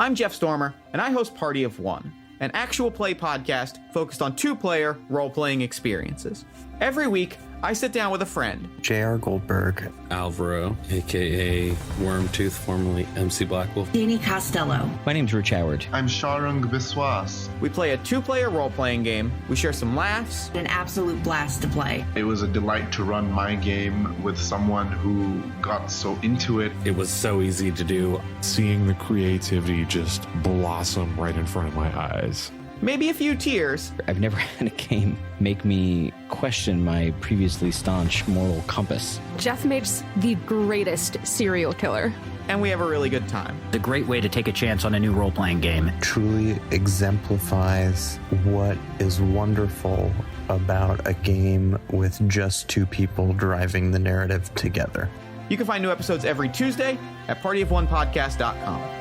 I'm Jeff Stormer, and I host Party of One, an actual play podcast focused on two-player role-playing experiences. Every week, I sit down with a friend. J.R. Goldberg. Alvaro, a.k.a. Wormtooth, formerly MC Blackwolf. Danny Costello. My name's Rich Howard. I'm Sharung Biswas. We play a two-player role-playing game. We share some laughs. An absolute blast to play. It was a delight to run my game with someone who got so into it. It was so easy to do. Seeing the creativity just blossom right in front of my eyes. Maybe a few tears. I've never had a game make me question my previously staunch moral compass. Jeff makes the greatest serial killer. And we have a really good time. It's a great way to take a chance on a new role-playing game. Truly exemplifies what is wonderful about a game with just two people driving the narrative together. You can find new episodes every Tuesday at partyofonepodcast.com.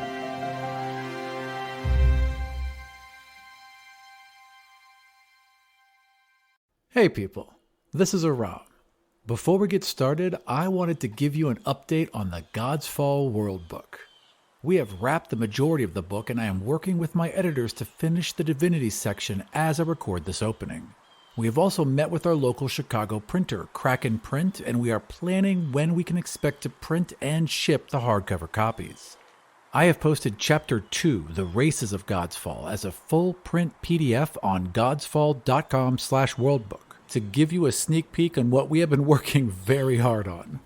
Hey people, this is Aram. Before we get started, I wanted to give you an update on the Godsfall World Book. We have wrapped the majority of the book and I am working with my editors to finish the Divinity section as I record this opening. We have also met with our local Chicago printer, Kraken Print, and we are planning when we can expect to print and ship the hardcover copies. I have posted Chapter 2, The Races of Godsfall, as a full print PDF on godsfall.com/worldbook to give you a sneak peek on what we have been working very hard on.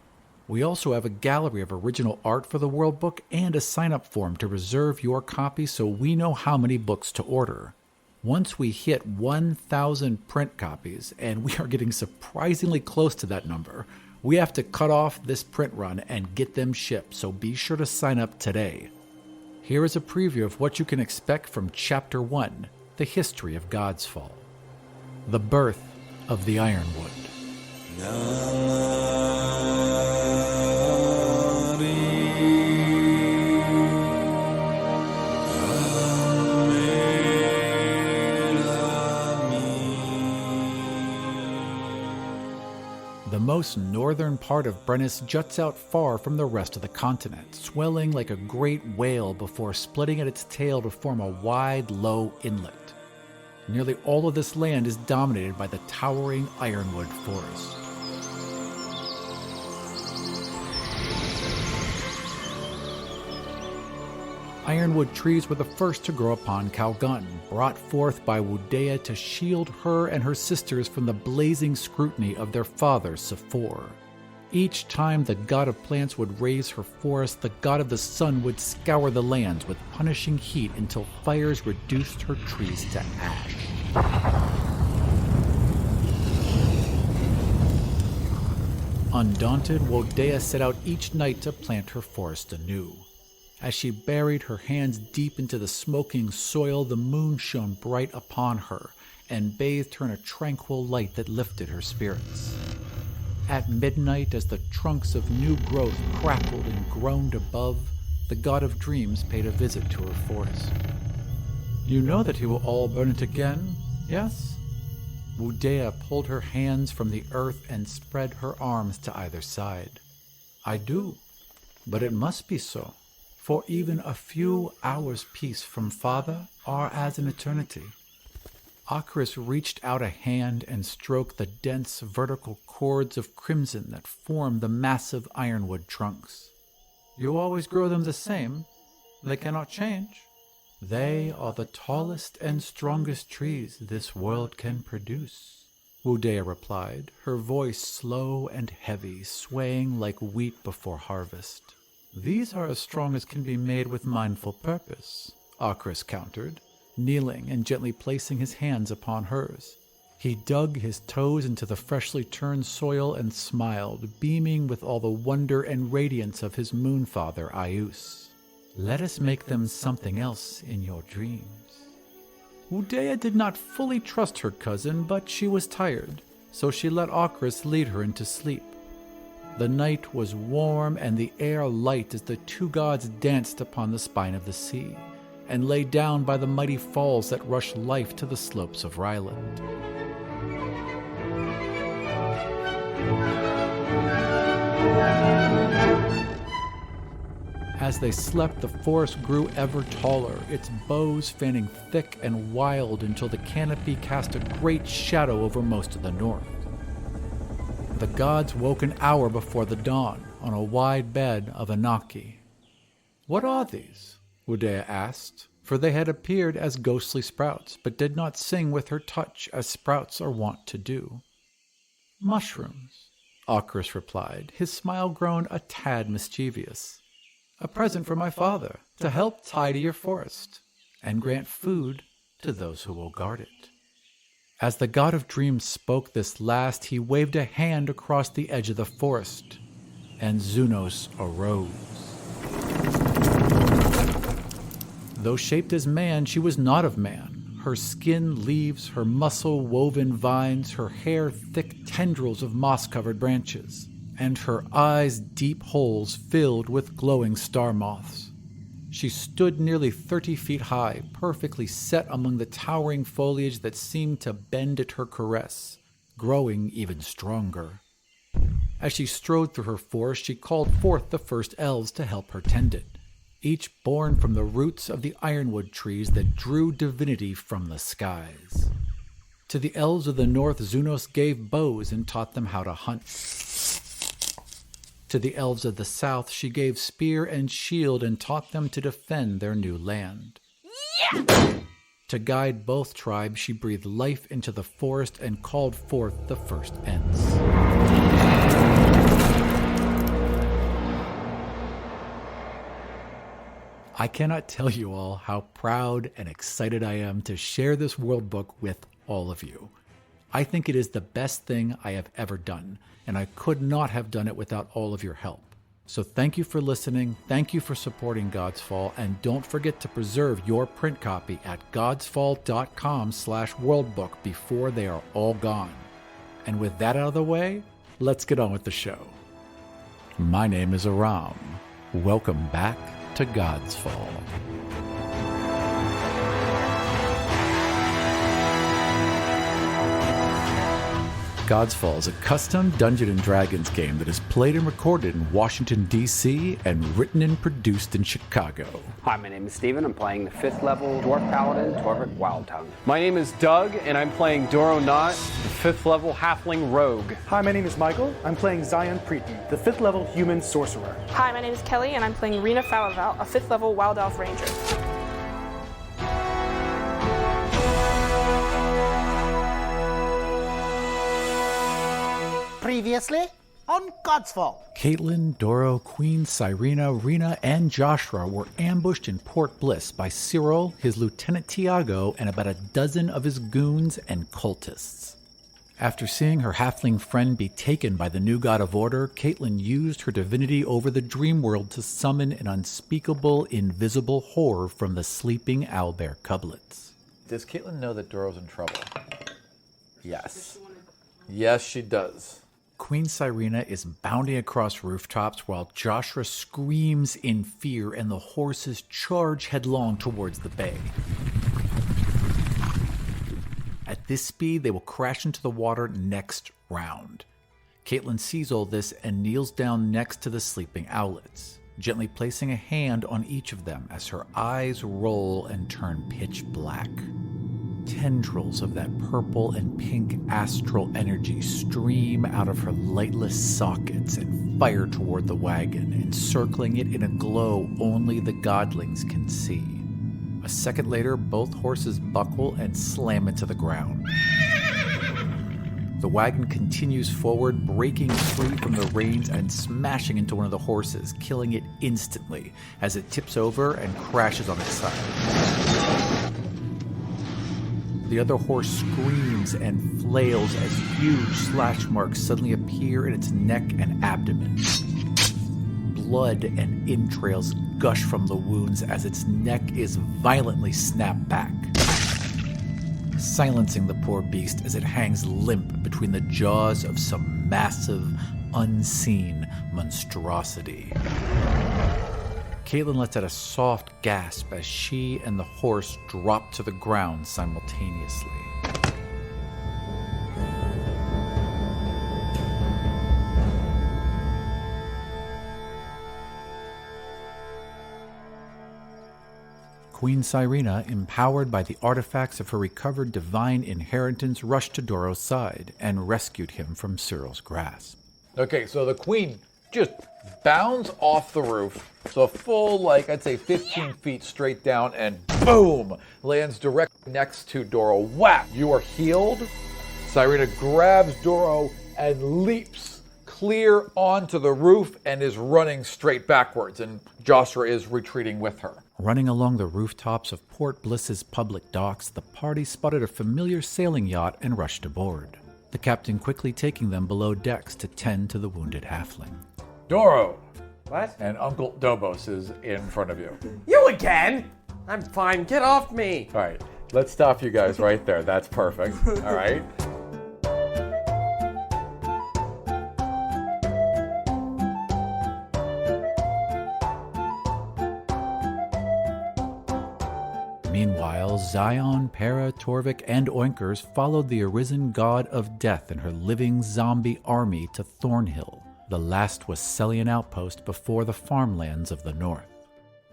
We also have a gallery of original art for the World Book and a sign-up form to reserve your copy so we know how many books to order. Once we hit 1,000 print copies, and we are getting surprisingly close to that number, we have to cut off this print run and get them shipped, so be sure to sign up today. Here is a preview of what you can expect from Chapter 1, The History of Godsfall. The Birth of the Ironwood. The most northern part of Greenest juts out far from the rest of the continent, swelling like a great whale before splitting at its tail to form a wide, low inlet. Nearly all of this land is dominated by the towering ironwood forest. Ironwood trees were the first to grow upon Calgunn, brought forth by Wudea to shield her and her sisters from the blazing scrutiny of their father, Sephor. Each time the god of plants would raise her forest, the god of the sun would scour the lands with punishing heat until fires reduced her trees to ash. Undaunted, Wudea set out each night to plant her forest anew. As she buried her hands deep into the smoking soil, the moon shone bright upon her and bathed her in a tranquil light that lifted her spirits. At midnight, as the trunks of new growth crackled and groaned above, the god of dreams paid a visit to her forest. You know that he will all burn it again, yes? Wudea pulled her hands from the earth and spread her arms to either side. I do, but it must be so. For even a few hours' peace from Father are as an eternity. Akris reached out a hand and stroked the dense vertical cords of crimson that form the massive ironwood trunks. You always grow them the same. They cannot change. They are the tallest and strongest trees this world can produce, Wudea replied, her voice slow and heavy, swaying like wheat before harvest. These are as strong as can be made with mindful purpose, Akris countered, kneeling and gently placing his hands upon hers. He dug his toes into the freshly turned soil and smiled, beaming with all the wonder and radiance of his moonfather, Ayus. Let us make them something else in your dreams. Wudea did not fully trust her cousin, but she was tired, so she let Akris lead her into sleep. The night was warm and the air light as the two gods danced upon the spine of the sea, and lay down by the mighty falls that rush life to the slopes of Ryland. As they slept, the forest grew ever taller, its boughs fanning thick and wild until the canopy cast a great shadow over most of the north. The gods woke an hour before the dawn on a wide bed of Anaki. "What are these?" Woodea asked, for they had appeared as ghostly sprouts, but did not sing with her touch as sprouts are wont to do. "Mushrooms," Ocarus replied, his smile grown a tad mischievous. "A present from my father to help tidy your forest and grant food to those who will guard it." As the god of dreams spoke this last, he waved a hand across the edge of the forest, and Zunos arose. Though shaped as man, she was not of man. Her skin leaves, her muscle-woven vines, her hair thick tendrils of moss-covered branches, and her eyes deep holes filled with glowing star moths. She stood nearly 30 feet high, perfectly set among the towering foliage that seemed to bend at her caress, growing even stronger. As she strode through her forest, she called forth the first elves to help her tend it, each born from the roots of the ironwood trees that drew divinity from the skies. To the elves of the north, Zunos gave bows and taught them how to hunt. To the elves of the south, she gave spear and shield and taught them to defend their new land. Yeah! To guide both tribes, she breathed life into the forest and called forth the first Ents. I cannot tell you all how proud and excited I am to share this world book with all of you. I think it is the best thing I have ever done, and I could not have done it without all of your help. So thank you for listening, thank you for supporting Godsfall, and don't forget to preserve your print copy at godsfall.com/worldbook before they are all gone. And with that out of the way, let's get on with the show. My name is Aram. Welcome back to Godsfall. Godsfall is a custom Dungeons & Dragons game that is played and recorded in Washington, D.C. and written and produced in Chicago. Hi, my name is Steven. I'm playing the 5th level Dwarf Paladin, Torrvic Wildtongue. My name is Doug, and I'm playing Dorro Knott, the 5th level Halfling Rogue. Hi, my name is Michael. I'm playing Xion Praeten, the 5th level Human Sorcerer. Hi, my name is Kelly, and I'm playing Rina Falaval, a 5th level Wild Elf Ranger. Previously on Godsfall. Caitlyn, Dorro, Queen Cyrena, Rina, and Joshua were ambushed in Port Bliss by Cyril, his lieutenant Tiago, and about a dozen of his goons and cultists. After seeing her halfling friend be taken by the new god of order, Caitlyn used her divinity over the dream world to summon an unspeakable, invisible horror from the sleeping owlbear cublets. Does Caitlyn know that Dorro's in trouble? Yes. Yes, she does. Queen Cyrena is bounding across rooftops while Joshua screams in fear and the horses charge headlong towards the bay. At this speed, they will crash into the water next round. Caitlyn sees all this and kneels down next to the sleeping owlets, gently placing a hand on each of them as her eyes roll and turn pitch black. Tendrils of that purple and pink astral energy stream out of her lightless sockets and fire toward the wagon, encircling it in a glow only the godlings can see. A second later, both horses buckle and slam into the ground. The wagon continues forward, breaking free from the reins and smashing into one of the horses, killing it instantly as it tips over and crashes on its side. The other horse screams and flails as huge slash marks suddenly appear in its neck and abdomen. Blood and entrails gush from the wounds as its neck is violently snapped back, silencing the poor beast as it hangs limp between the jaws of some massive, unseen monstrosity. Caitlyn lets out a soft gasp as she and the horse drop to the ground simultaneously. Queen Cyrena, empowered by the artifacts of her recovered divine inheritance, rushed to Dorro's side and rescued him from Cyril's grasp. Okay, so the queen just bounds off the roof, so a full, I'd say 15 feet straight down, and boom, lands directly next to Dorro. Whack! You are healed. Cyrena grabs Dorro and leaps clear onto the roof and is running straight backwards, and Josra is retreating with her. Running along the rooftops of Port Bliss's public docks, the party spotted a familiar sailing yacht and rushed aboard, the captain quickly taking them below decks to tend to the wounded halfling. Dorro! What? And Uncle Dobos is in front of you. You again? I'm fine. Get off me. All right, let's stop you guys right there. That's perfect. All right. Meanwhile, Xion, Para, Torrvic, and Oinkers followed the arisen god of death and her living zombie army to Thornhill, the last Wesselian outpost before the farmlands of the north.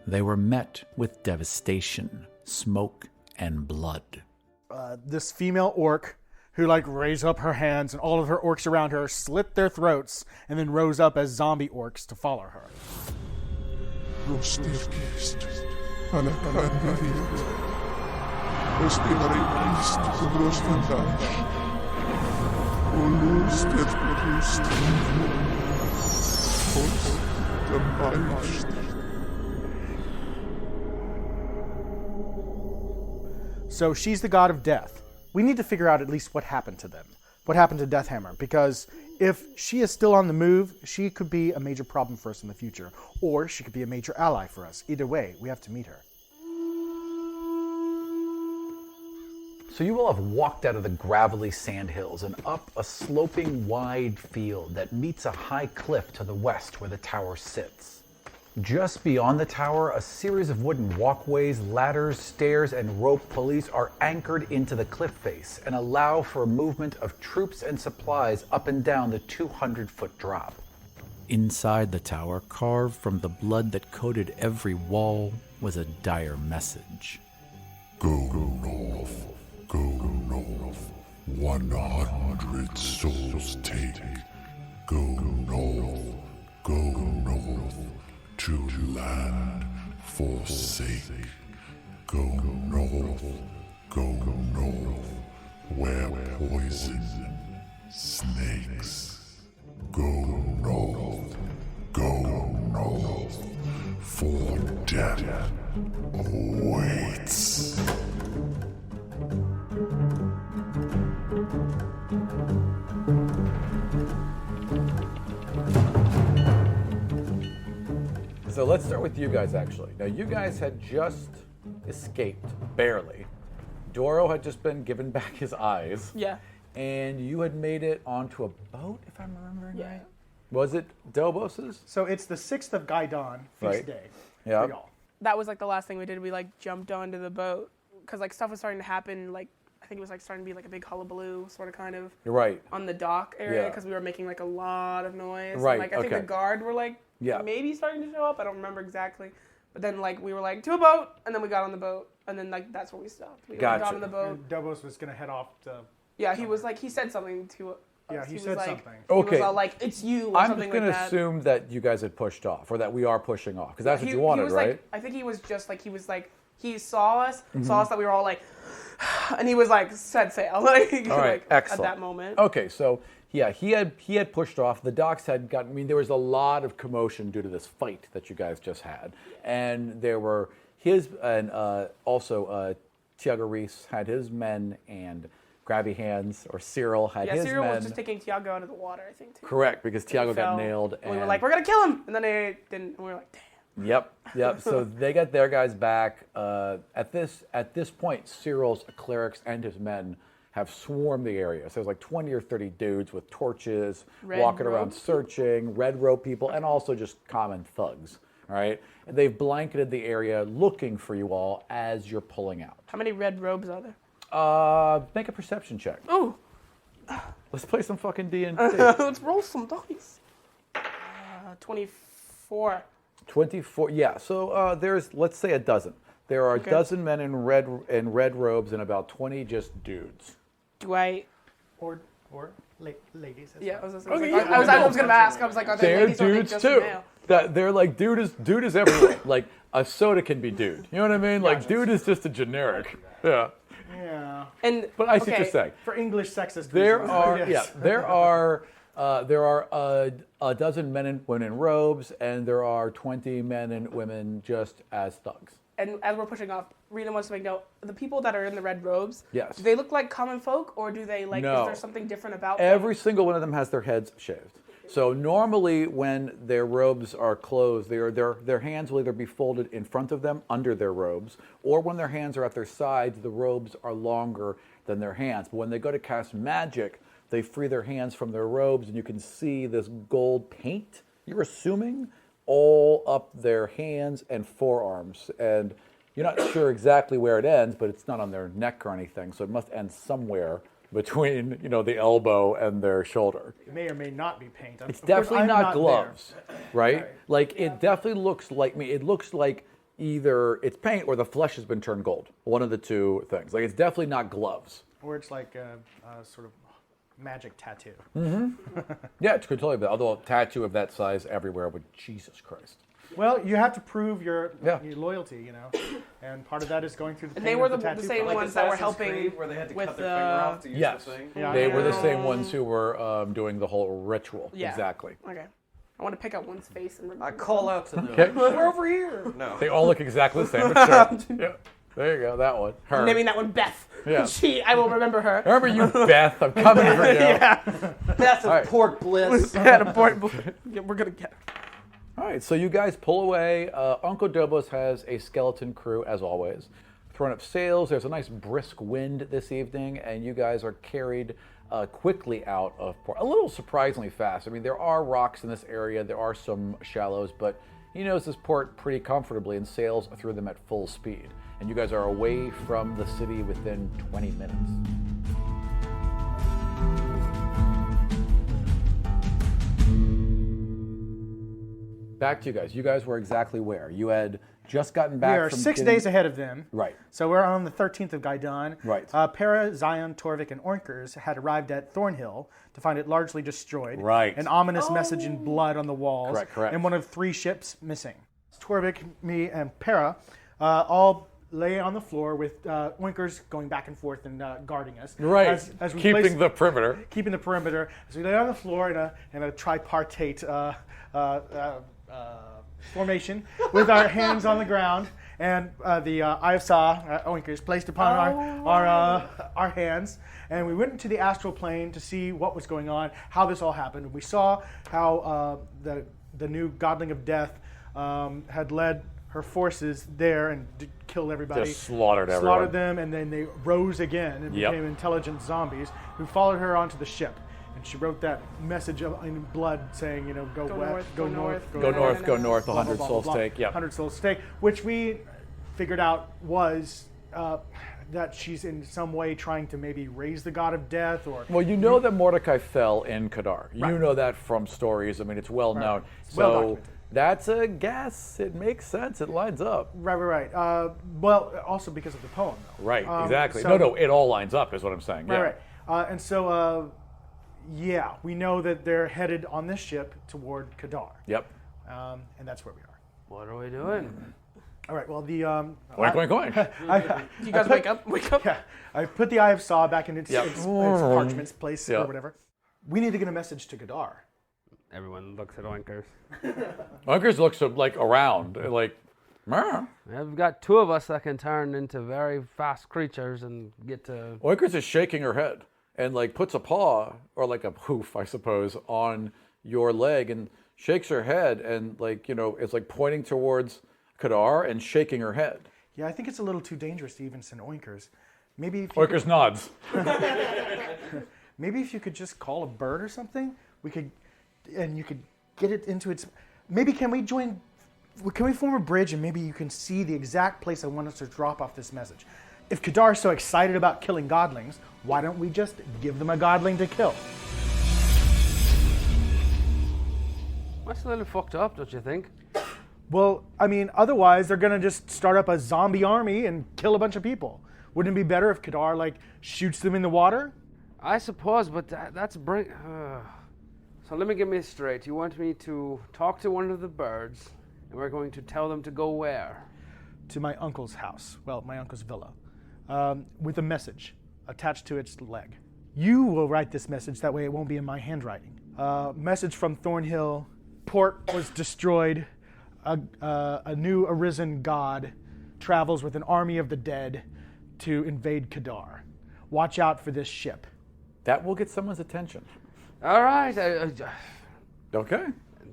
They were met with devastation, smoke, and blood. This female orc who raised up her hands, and all of her orcs around her slit their throats and then rose up as zombie orcs to follow her. So she's the god of death. We need to figure out at least what happened to them. What happened to Deathhammer? Because if she is still on the move, she could be a major problem for us in the future. Or she could be a major ally for us. Either way, we have to meet her. So you will have walked out of the gravelly sandhills and up a sloping wide field that meets a high cliff to the west where the tower sits. Just beyond the tower, a series of wooden walkways, ladders, stairs, and rope pulleys are anchored into the cliff face and allow for movement of troops and supplies up and down the 200-foot drop. Inside the tower, carved from the blood that coated every wall, was a dire message. Go north, go north, 100 souls take. Go north, to land forsake. Go north, where poison snakes. Go north, for death awaits. So let's start with you guys, actually. Now, you guys had just escaped, barely. Dorro had just been given back his eyes. Yeah. And you had made it onto a boat, if I'm remembering right. Was it Dobos's? So it's the 6th of Gaidon, feast day. Yeah. That was the last thing we did. We jumped onto the boat because stuff was starting to happen. I think it was starting to be a big hullabaloo, sort of, kind of. You're right. On the dock area because we were making a lot of noise. Right. And, I think the guard were yeah. maybe starting to show up. I don't remember exactly. But then we were to a boat, and then we got on the boat, and then that's where we stopped. We got on the boat. And Dobos was gonna head off to. Yeah, he was he said something to. Yeah, he said something. Okay. He was all it's you or something like that. I'm just gonna assume that you guys had pushed off, or that we are pushing off, because that's what you wanted, right? I think he was just he saw us that we were all and he was set sail. All right, excellent. At that moment. Okay, so yeah, he had pushed off. The docks had gotten. I mean, there was a lot of commotion due to this fight that you guys just had, and there were also Tiago Reese had his men and Grabby Hands or Cyril had his men. Yeah, Cyril was just taking Tiago out of the water, I think too. Correct, because Tiago got nailed. And we were we're gonna kill him, and then they didn't. And we were damn. Yep. So they got their guys back. At this point, Cyril's clerics and his men have swarmed the area. So there's 20 or 30 dudes with torches, walking around searching, red rope people, and also just common thugs. All right, and they've blanketed the area looking for you all as you're pulling out. How many red robes are there? Make a perception check. Oh. Let's play some fucking D&D. Let's roll some dice. 24. 24, yeah. So there's, let's say, a dozen. There are a Okay. dozen men in red robes and about 20 just dudes. Do I? Or ladies. Yeah, I was Okay, going yeah, to ask. I was like, are they They're ladies or are they dudes just too. male? They're like dude is everywhere. Like a soda can be dude. You know what I mean? Like dude is just a generic. Yeah. Yeah. And But I see what you're saying. For English sexist There reasons, are yes. there are a dozen men and women in robes, and there are 20 men and women just as thugs. And as we're pushing off, Rina wants to make note, the people that are in the red robes, Yes. do they look like common folk, or do they, like, No. is there something different about them? Every single one of them has their heads shaved. So normally when their robes are closed, their hands will either be folded in front of them under their robes, or when their hands are at their sides, the robes are longer than their hands. But when they go to cast magic, they free their hands from their robes, and you can see this gold paint, you're assuming, all up their hands and forearms. And you're not sure exactly where it ends, but it's not on their neck or anything, so it must end somewhere between, the elbow and their shoulder. It may or may not be paint. It's Of course, definitely I'm not gloves, there. right? Like, it definitely looks like me. It looks like either it's paint or the flesh has been turned gold. One of the two things. Like, it's definitely not gloves. Or it's like a sort of magic tattoo. Yeah, it's totally. Although a tattoo of that size everywhere would, Jesus Christ. Well, you have to prove your loyalty, and part of that is going through the. And they were the same ones that were helping where they had to with cut their finger off to use Yes, the thing. they were the same ones who were doing the whole ritual. Yeah. Exactly. Okay. I want to pick out one's face and remember. I call out to them. Okay. We're over here. No. They all look exactly the same. But sure. Yeah. There you go. That one. Her. I'm naming that one Beth. Yeah. I will remember her. Remember you, Beth. I'm coming for you. Yeah. That's a All right. pork bliss. Beth a pork bliss. Yeah, we're gonna get her. All right, so you guys pull away. Uncle Dobos has a skeleton crew, as always, throwing up sails. There's a nice brisk wind this evening, and you guys are carried quickly out of port. A little surprisingly fast. I mean, there are rocks in this area. There are some shallows, but he knows this port pretty comfortably and sails through them at full speed. And you guys are away from the city within 20 minutes. Back to you guys. You guys were exactly where? You had just gotten back We are from 6 days ahead of them. Right. So we're on the 13th of Gaidan. Right. Para, Xion, Torrvic, and Oinkers had arrived at Thornhill to find it largely destroyed. Right. An ominous message in blood on the walls. Correct. And one of 3 ships missing. Torrvic, me, and Para all lay on the floor with Oinkers going back and forth and guarding us. Right. As we Keeping the perimeter. Keeping the perimeter. As we lay on the floor in a tripartite formation with our hands on the ground and the Eye of Sa, Oinkers, placed upon our hands. And we went into the astral plane to see what was going on, how this all happened. We saw how the new Godling of Death had led her forces there and killed everybody. Just slaughtered everyone. Slaughtered them, and then they rose again and became intelligent zombies who followed her onto the ship. And she wrote that message in blood saying, go west, go north, go north, 100 souls take. Yeah. 100 souls take, which we figured out was that she's in some way trying to maybe raise the god of death or... Well, you know that Mordecai fell in Kadar. You Right. know that from stories. I mean, it's well known. It's well So documented. that's a guess. It makes sense. It lines up. Right. Well, also because of the poem, though. Right, exactly. so- No, it all lines up is what I'm saying. Yeah. Right. And so, we know that they're headed on this ship toward Kadar. Yep. And that's where we are. What are we doing? All right, well, the... Oink. You guys wake up? Yeah, I put the Eye of Saw back in its parchment's place Yep. or whatever. We need to get a message to Kadar. Everyone looks at Oinkers. Oinkers looks like around, like, "Meow." Yeah, we've got 2 of us that can turn into very fast creatures and get to... Oinkers is shaking her head and like puts a paw or like a hoof, I suppose, on your leg and shakes her head and it's like pointing towards Kadar and shaking her head. Yeah, I think it's a little too dangerous to even send Oinkers. Maybe if Oinkers nods. Maybe if you could just call a bird or something, you could get it into its... Maybe can we form a bridge and maybe you can see the exact place I want us to drop off this message? If Kadar is so excited about killing godlings, why don't we just give them a godling to kill? That's a little fucked up, don't you think? Well, I mean, otherwise they're gonna just start up a zombie army and kill a bunch of people. Wouldn't it be better if Kadar like shoots them in the water? I suppose, but that's So let me get me straight. You want me to talk to one of the birds, and we're going to tell them to go where? To my uncle's house. Well, my uncle's villa, with a message attached to its leg. You will write this message. That way, it won't be in my handwriting. Message from Thornhill. Port was destroyed. A new arisen god travels with an army of the dead to invade Kadar. Watch out for this ship. That will get someone's attention. All right. Okay.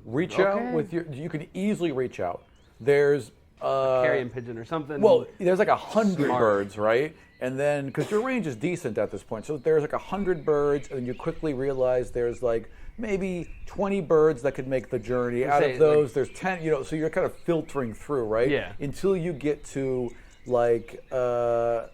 Reach out with your. You can easily reach out. There's a carrion pigeon or something. Well, there's like 100 birds, right? And then because your range is decent at this point, so there's like 100 birds, and you quickly realize there's like maybe 20 birds that could make the journey. Out of those, there's 10. So you're kind of filtering through, right? Yeah. Until you get to like not a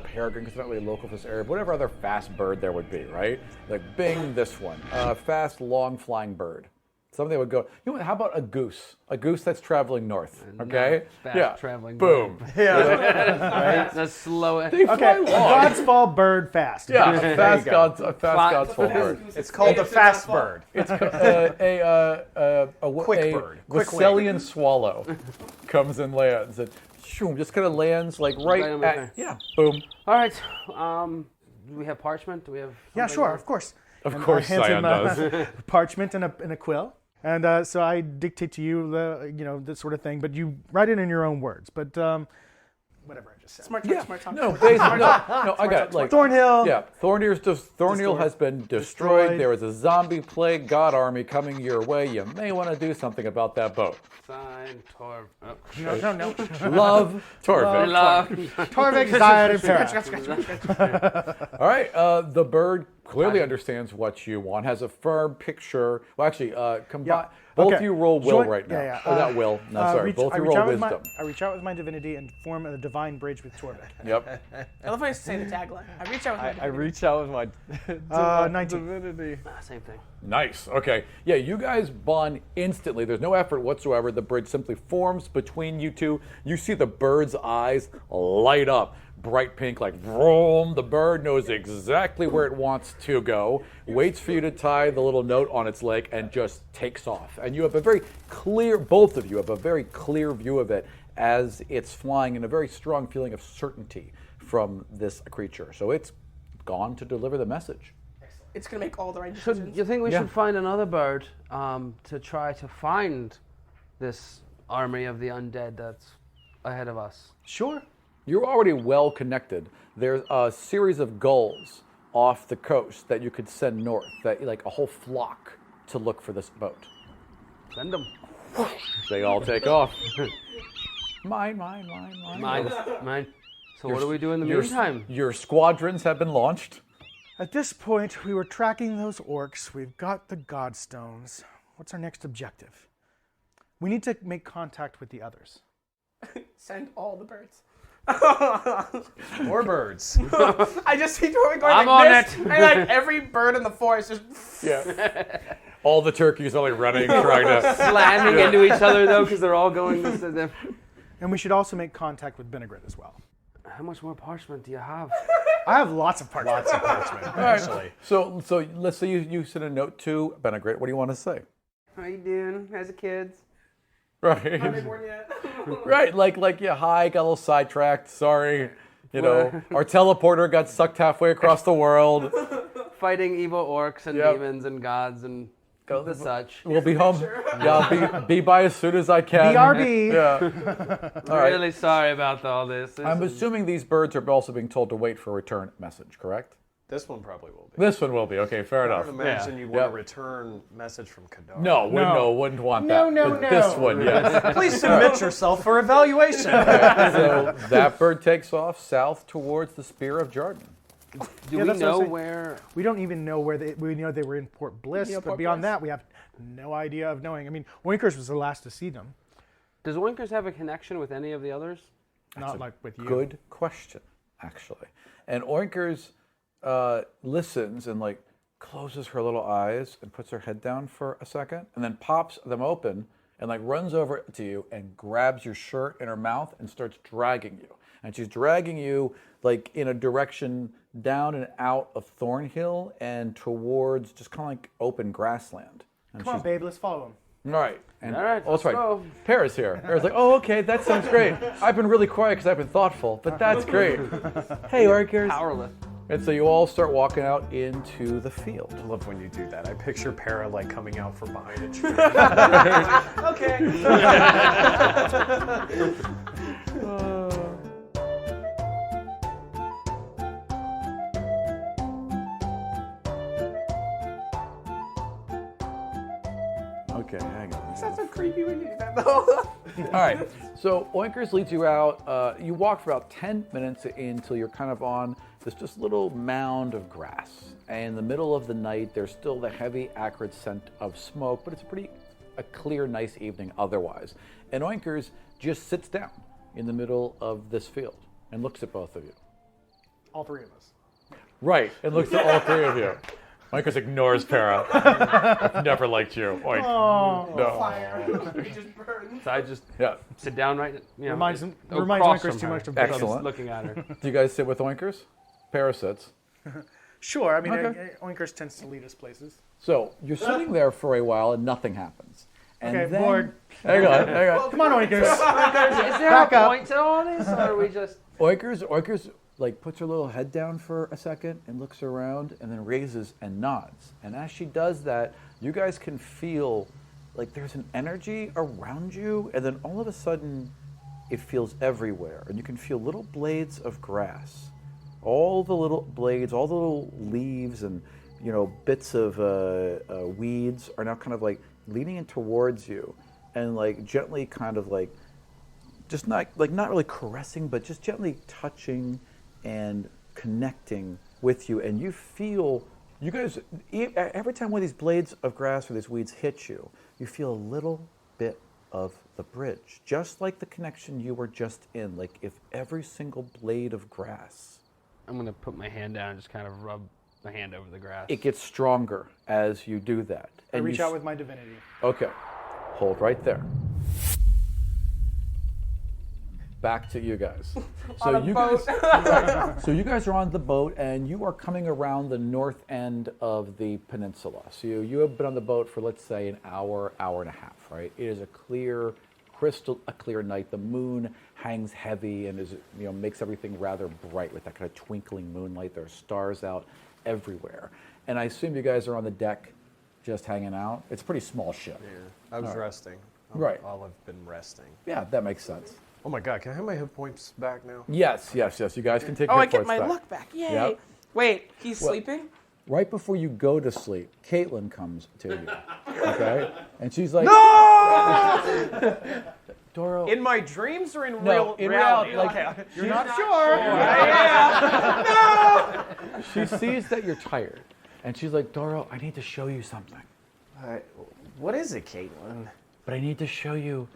peregrine because it's not really local for this area, but whatever other fast bird there would be, right? Like bing, this one, fast, long flying bird. Something would go. How about a goose? A goose that's traveling north. Okay. Fast traveling. Boom. Bird. Yeah. Right? That's slow. Okay. Godsfall bird fast. Yeah. Fast Godsfall bird. It's called a fast bird. It's a quick bird. Wesselian swallow comes and lands and just kind of lands like right at boom. All right. Do we have parchment? Do we have? Yeah, sure, of course. Of course, Xion does. Parchment and a quill, and so I dictate to you this sort of thing, but you write it in your own words. But whatever I just said. Smart talk. No, I got it. Like Thornhill. Yeah, Thornhill has been destroyed. There is a zombie plague god army coming your way. You may want to do something about that boat. Sign Torv. No. Love Torrvic. Torrvic died in Paris. All right, the bird clearly understands what you want, has a firm picture. Well, actually, combine. Both of you roll will right now. Yeah. Or not will. No, sorry. Both you roll wisdom. I reach out with my divinity and form a divine bridge with Torrvic. Yep. I love how you say the tagline. I reach out with my divinity. I reach out with my 19. divinity. Same thing. Nice. Okay. Yeah, you guys bond instantly. There's no effort whatsoever. The bridge simply forms between you two. You see the bird's eyes light up. Bright pink, like vroom. The bird knows exactly where it wants to go, waits for you to tie the little note on its leg, and just takes off. And you have a very clear, both of you have a very clear view of it as it's flying, and a very strong feeling of certainty from this creature. So it's gone to deliver the message. It's going to make all the right decisions. You think we should find another bird to try to find this army of the undead that's ahead of us? Sure. You're already well connected. There's a series of gulls off the coast that you could send north, that like a whole flock to look for this boat. Send them. They all take off. Mine. So what do we do in the meantime? Your squadrons have been launched. At this point, we were tracking those orcs. We've got the Godstones. What's our next objective? We need to make contact with the others. Send all the birds. More birds. I just see Torrvic going I'm like this, on it. and like every bird in the forest just. Yeah. All the turkeys only running, trying to slamming into each other though, because they're all going this to them. And we should also make contact with Benegrit as well. How much more parchment do you have? I have lots of parchment. actually. So let's say you send a note to Benegrit. What do you want to say? How you doing? How's the kids? Right. Aren't they born yet? Right. Like hi, got a little sidetracked. Sorry. Our teleporter got sucked halfway across the world. Fighting evil orcs and demons and gods and the such. We'll be home. Yeah, I'll be by as soon as I can. BRB. Yeah. Really sorry about all this. I'm assuming these birds are also being told to wait for a return message, correct? This one probably will be. This one will be. Okay, fair enough. I would imagine you'd want a return message from Kadar. No, wouldn't want that. No. This one, yes. Please submit yourself for evaluation. So that bird takes off south towards the Spear of Jarden. Do we know where? We don't even know where we know they were in Port Bliss, but beyond that, we have no idea of knowing. I mean, Oinkers was the last to see them. Does Oinkers have a connection with any of the others? Not like with you. Good question, actually. And Oinkers listens and closes her little eyes and puts her head down for a second and then pops them open and like runs over to you and grabs your shirt in her mouth and starts dragging you. And she's dragging you like in a direction down and out of Thornhill and towards just kind of like open grassland. And Come on, babe, let's follow him. All right. And, All right, oh, that's let's right. go. Para's here. Para's like, oh, okay, that sounds great. I've been really quiet because I've been thoughtful, but that's great. Hey, Orkers. Powerless. And so you all start walking out into the field. I love when you do that. I picture Para like coming out from behind a tree. Okay, hang on. Sounds so creepy when you do that, though. All right, so Oinkers leads you out. You walk for about 10 minutes until you're kind of on this just little mound of grass. And in the middle of the night, there's still the heavy, acrid scent of smoke, but it's a clear, nice evening otherwise. And Oinkers just sits down in the middle of this field and looks at both of you. All three of us. Right, and looks at all three of you. Oinkers ignores Para. I've never liked you. Oink. Oh, no. Fire. He just burned. So I just sit down right. You know, Reminds across Oinkers from too her. much of Excellent. Looking at her. Do you guys sit with Oinkers? Para sits. Sure, I mean, Okay. Oinkers tends to lead us places. So you're sitting there for a while and nothing happens. And Okay, then, bored. Hang on. Come on, Oinkers. Is there Back a up. point to all this, or are we just? Oinkers like puts her little head down for a second and looks around and then raises and nods. And as she does that, you guys can feel like there's an energy around you, and then all of a sudden it feels everywhere. And you can feel little blades of grass. All the little blades, all the little leaves and bits of weeds are now kind of like leaning in towards you and like gently kind of like just not really caressing, but just gently touching and connecting with you. And you feel, you guys, every time one of these blades of grass or these weeds hit you, you feel a little bit of the bridge, just like the connection you were just in. Like if every single blade of grass. I'm gonna put my hand down and just kind of rub my hand over the grass. It gets stronger as you do that. I And reach you out with my divinity. Okay, hold right there. Back to you guys. On a boat. So you guys are on the boat and you are coming around the north end of the peninsula. So you have been on the boat for, let's say, an hour, hour and a half, right? It is a clear, crystal clear night. The moon hangs heavy and makes everything rather bright with that kind of twinkling moonlight. There are stars out everywhere. And I assume you guys are on the deck just hanging out. It's a pretty small ship. Yeah, I was resting. Right. I'll have been resting. Yeah, that makes sense. Oh my God, can I have my hit points back now? Yes. You guys can take Oh, your I get points my back. luck back. Yay. Yep. Wait, he's sleeping? Right before you go to sleep, Caitlyn comes to you, okay? And she's like, No! Dorro. In my dreams or in in reality? like, Okay. You're not sure. Yeah. No! She sees that you're tired, and she's like, Dorro, I need to show you something. What is it, Caitlyn? But I need to show you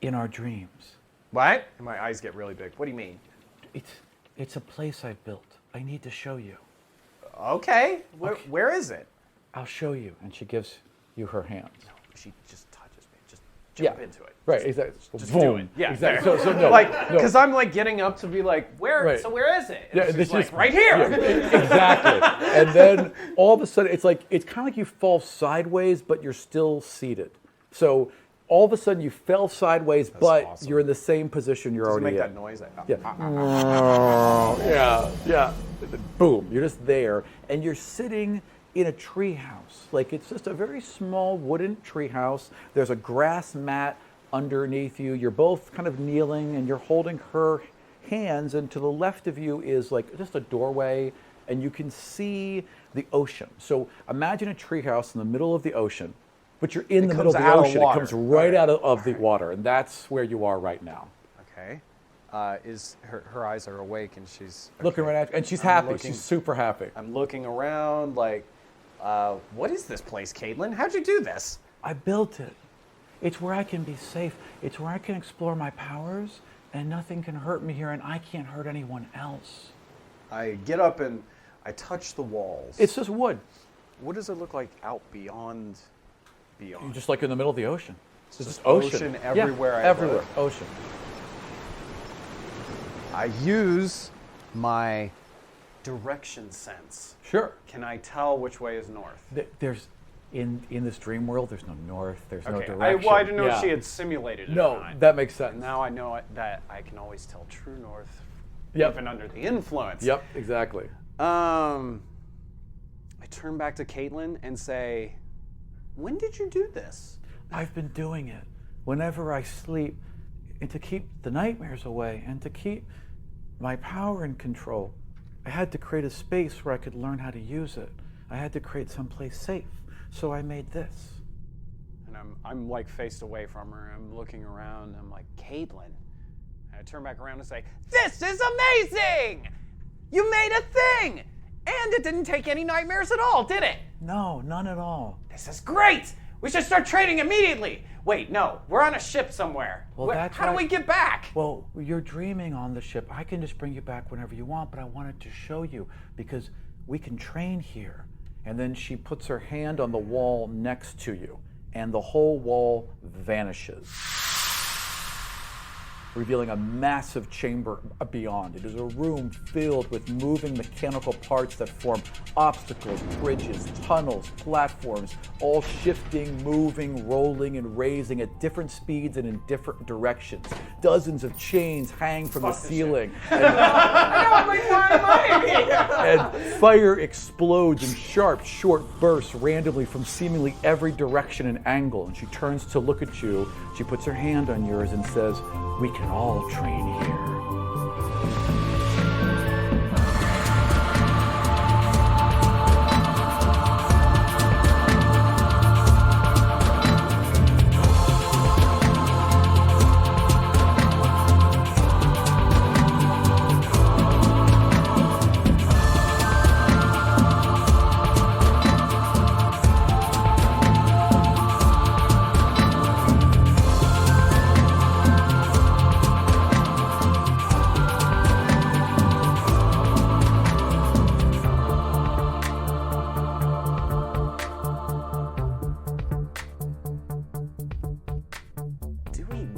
in our dreams. What? And my eyes get really big. What do you mean? It's a place I've built. I need to show you. Okay. Where is it? I'll show you. And she gives you her hands. No, she just touches me. Just jump into it. Right, exactly. Just Boom. do it. Yeah, exactly. So no, because I'm like getting up to be like, where? Right. So where is it? Yeah, It's this just like is right here. Yeah, exactly. And then all of a sudden, it's kind of like you fall sideways, but you're still seated. So all of a sudden, you fell sideways, but awesome. you're in the same position you're Does it already make in. that noise? Yeah. Boom. You're just there, and you're sitting in a tree house. Like it's just a very small wooden tree house. There's a grass mat underneath you. You're both kind of kneeling, and you're holding her hands. And to the left of you is like just a doorway, and you can see the ocean. So imagine a tree house in the middle of the ocean. But you're in the middle of the ocean. It comes right out of the water, and that's where you are right now. Okay. Is her eyes are awake, and she's looking right at you, and she's happy. She's super happy. I'm looking around like, what is this place, Caitlyn? How'd you do this? I built it. It's where I can be safe. It's where I can explore my powers, and nothing can hurt me here, and I can't hurt anyone else. I get up and I touch the walls. It's just wood. What does it look like out beyond? You're just like in the middle of the ocean. It's just ocean. Ocean everywhere. Yeah, everywhere. Ocean. I use my direction sense. Sure. Can I tell which way is north? There's in this dream world. There's no north. There's no Okay. direction. I didn't know if she had simulated it. No, or not. that makes sense. And now I know that I can always tell true north, Yep. even under the influence. Yep, exactly. I turn back to Caitlyn and say, "When did you do this?" I've been doing it whenever I sleep, and to keep the nightmares away, and to keep my power in control. I had to create a space where I could learn how to use it. I had to create someplace safe, so I made this. And I'm like faced away from her. I'm looking around. I'm like, "Caitlyn." And I turn back around and say, "This is amazing! You made a thing! And it didn't take any nightmares at all, did it?" No, none at all. "This is great! We should start trading immediately!" "Wait, no, we're on a ship somewhere. Well, that's how do we get back?" Well, you're dreaming on the ship. I can just bring you back whenever you want, but I wanted to show you because we can train here. And then she puts her hand on the wall next to you, and the whole wall vanishes, revealing a massive chamber beyond. It is a room filled with moving mechanical parts that form obstacles, bridges, tunnels, platforms, all shifting, moving, rolling, and raising at different speeds and in different directions. Dozens of chains hang from the ceiling. And fire explodes in sharp, short bursts randomly from seemingly every direction and angle. And she turns to look at you. She puts her hand on yours and says, "We can all train here."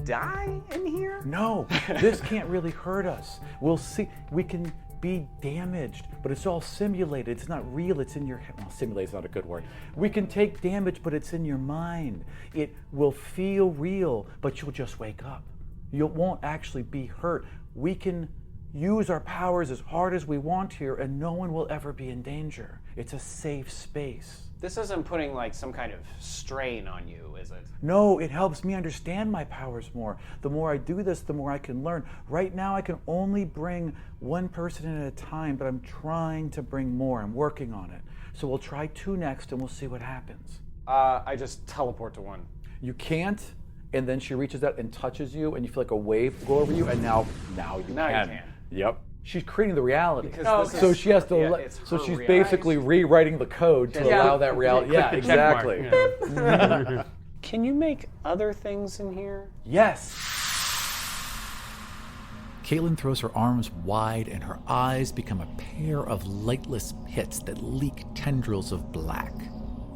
Die in here? No, this can't really hurt us. We'll see. We can be damaged, but it's all simulated. It's not real. It's in your head. Well, simulate is not a good word. We can take damage, but it's in your mind. It will feel real, but you'll just wake up. You won't actually be hurt. We can use our powers as hard as we want here, and no one will ever be in danger. It's a safe space. This isn't putting like some kind of strain on you, is it? No, it helps me understand my powers more. The more I do this, the more I can learn. Right now, I can only bring one person in at a time, but I'm trying to bring more. I'm working on it. So we'll try 2 next, and we'll see what happens. I just teleport to 1. You can't, and then she reaches out and touches you, and you feel like a wave go over you, and now you can. Yep. She's creating the reality. So she has to. So she's basically rewriting the code to allow that reality. Yeah, exactly. Can you make other things in here? Yes. Caitlyn throws her arms wide and her eyes become a pair of lightless pits that leak tendrils of black.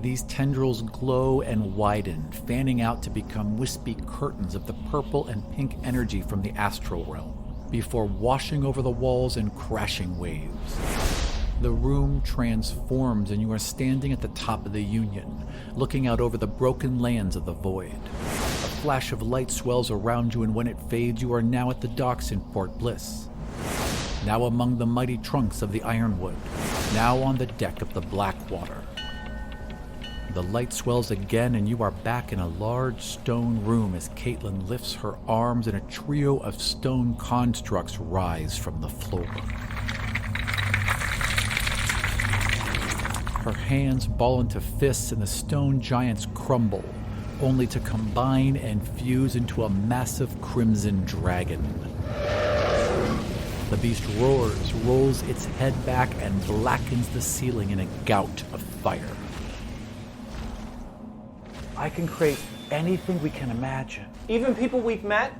These tendrils glow and widen, fanning out to become wispy curtains of the purple and pink energy from the astral realm, before washing over the walls in crashing waves. The room transforms and you are standing at the top of the Union, looking out over the broken lands of the void. A flash of light swells around you, and when it fades, you are now at the docks in Port Bliss. Now among the mighty trunks of the Ironwood. Now on the deck of the Blackwater. The light swells again, and you are back in a large stone room as Caitlyn lifts her arms and a trio of stone constructs rise from the floor. Her hands ball into fists and the stone giants crumble, only to combine and fuse into a massive crimson dragon. The beast roars, rolls its head back, and blackens the ceiling in a gout of fire. I can create anything we can imagine. Even people we've met?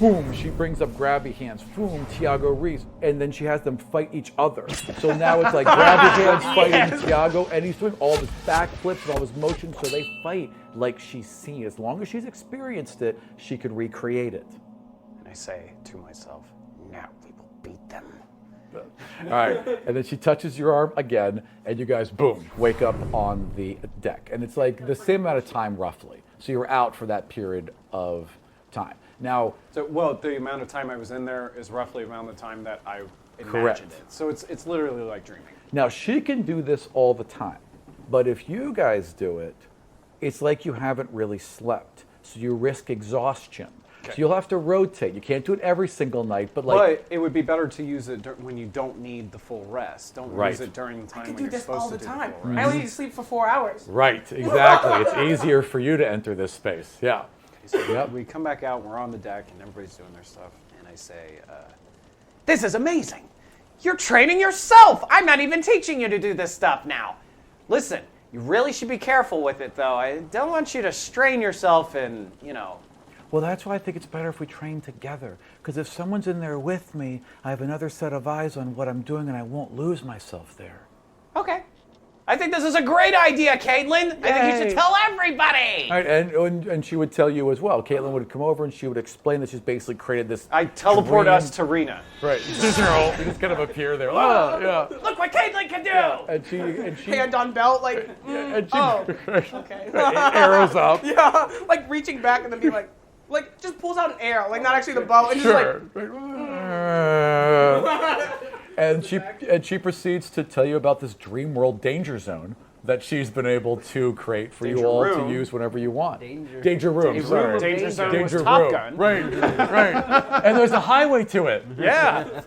boom, she brings up grabby hands, boom, Tiago Reese, and then she has them fight each other. So now it's like grabby hands fighting Tiago, and he's doing all this backflips and all this motion, so they fight like she's seen. As long as she's experienced it, she could recreate it. And I say to myself, now we will beat them. All right, and then she touches your arm again, and you guys, boom, wake up on the deck. And it's like the same amount of time, roughly. So you're out for that period of time. Now, the amount of time I was in there is roughly around the time that I imagined Correct. it. So it's literally like dreaming. Now, she can do this all the time, but if you guys do it, it's like you haven't really slept. So you risk exhaustion. So you'll have to rotate. You can't do it every single night, but But it would be better to use it when you don't need the full rest. Don't use it during the time I can when do you're this supposed all to the do time. the full rest. I only need to sleep for 4 hours. Right, exactly. It's easier for you to enter this space. Yeah. So we come back out, we're on the deck, and everybody's doing their stuff. And I say, this is amazing. You're training yourself. I'm not even teaching you to do this stuff now. Listen, you really should be careful with it, though. I don't want you to strain yourself and, Well, that's why I think it's better if we train together. Because if someone's in there with me, I have another set of eyes on what I'm doing and I won't lose myself there. Okay. I think this is a great idea, Caitlyn. I think you should tell everybody. All right, and she would tell you as well. Caitlyn would come over and she would explain that she's basically created this. I teleport us to Rina. Right. You just kind of appear there. Oh, yeah. Look what Caitlyn can do! Yeah. And she hand on belt, like, okay. Arrows up. Yeah, like reaching back and then being like just pulls out an arrow, like not actually the bow, and just and she proceeds to tell you about this dream world danger zone that she's been able to create for you all to use whenever you want. Danger room. Sorry. Danger zone Danger was Top room. Gun. Right. And there's a highway to it. Yeah.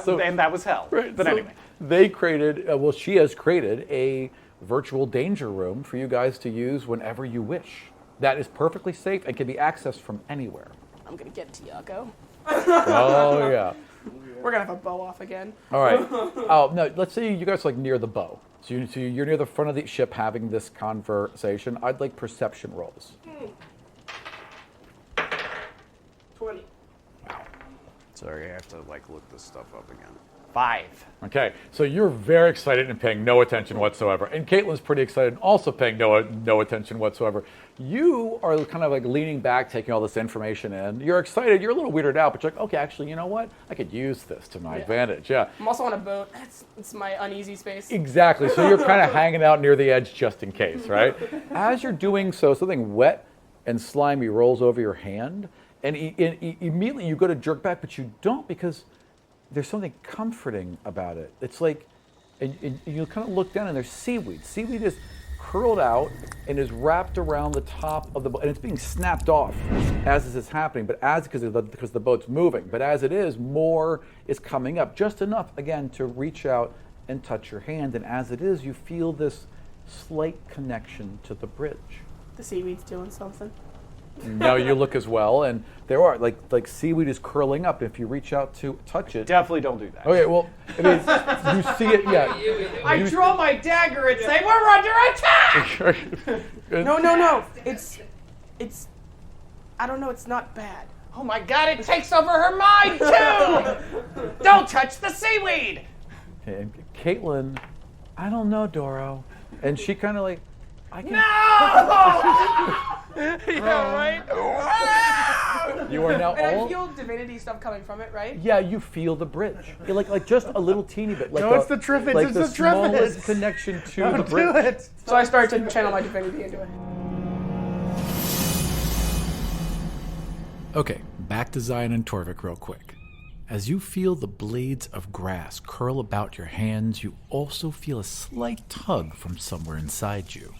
So- and that was hell. Right, But so anyway. they created, she has created a virtual danger room for you guys to use whenever you wish. That is perfectly safe and can be accessed from anywhere. I'm gonna get Tiago. Oh, yeah. We're gonna have a bow off again. All right. Oh, no, let's say you guys are like near the bow. So you're near the front of the ship having this conversation. I'd like perception rolls. 20. Sorry, I have to look this stuff up again. 5. Okay, so you're very excited and paying no attention whatsoever. And Caitlyn's pretty excited and also paying no attention whatsoever. You are kind of like leaning back, taking all this information in. You're excited, you're a little weirded out, but you're like, okay, actually, you know what? I could use this to my advantage, yeah. I'm also on a boat. It's my uneasy space. Exactly, so you're kind of hanging out near the edge just in case, right? As you're doing so, something wet and slimy rolls over your hand, and immediately you go to jerk back, but you don't because there's something comforting about it. It's like, and you kind of look down and there's seaweed. Seaweed is curled out and is wrapped around the top of the boat, and it's being snapped off as this is happening. But because the boat's moving, but as it is, more is coming up, just enough again to reach out and touch your hand. And as it is, you feel this slight connection to the bridge. The seaweed's doing something. Now you look as well, and there are like seaweed is curling up. If you reach out to touch it, Definitely don't do that. Okay, well, I mean, you see it, yeah. I draw my dagger and say, we're under attack! No. It's. I don't know. It's not bad. Oh my God! It takes over her mind too. Don't touch the seaweed. Okay, and Caitlyn, I don't know, Dorro, and she kind of like, I can. No! Yeah, right. You are now And all. I feel divinity stuff coming from it, right? Yeah, you feel the bridge. You're like just a little teeny bit. Like No, it's the Triffids, Like it's the the Triffids. smallest connection to Don't the bridge. do it. So I start to channel my divinity into it. Okay, back to Xion and Torrvic real quick. As you feel the blades of grass curl about your hands, you also feel a slight tug from somewhere inside you.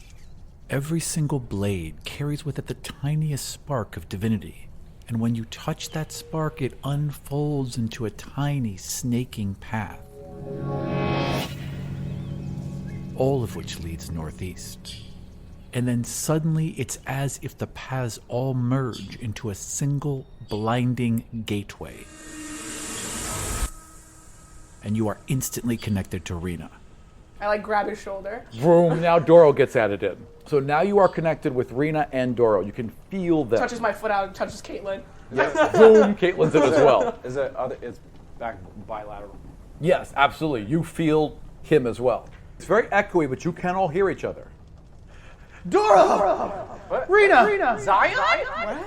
Every single blade carries with it the tiniest spark of divinity, and when you touch that spark, it unfolds into a tiny snaking path, all of which leads northeast. And then suddenly it's as if the paths all merge into a single blinding gateway. And you are instantly connected to Rina. I grab his shoulder. Vroom, now Dorro gets added in. So now you are connected with Rina and Dorro. You can feel them. Touches my foot out and touches Caitlyn. Boom, Caitlyn's in as well. Is it other? It's back bilateral. Yes, absolutely. You feel him as well. It's very echoey, but you can all hear each other. Dorro! Rina! Xion?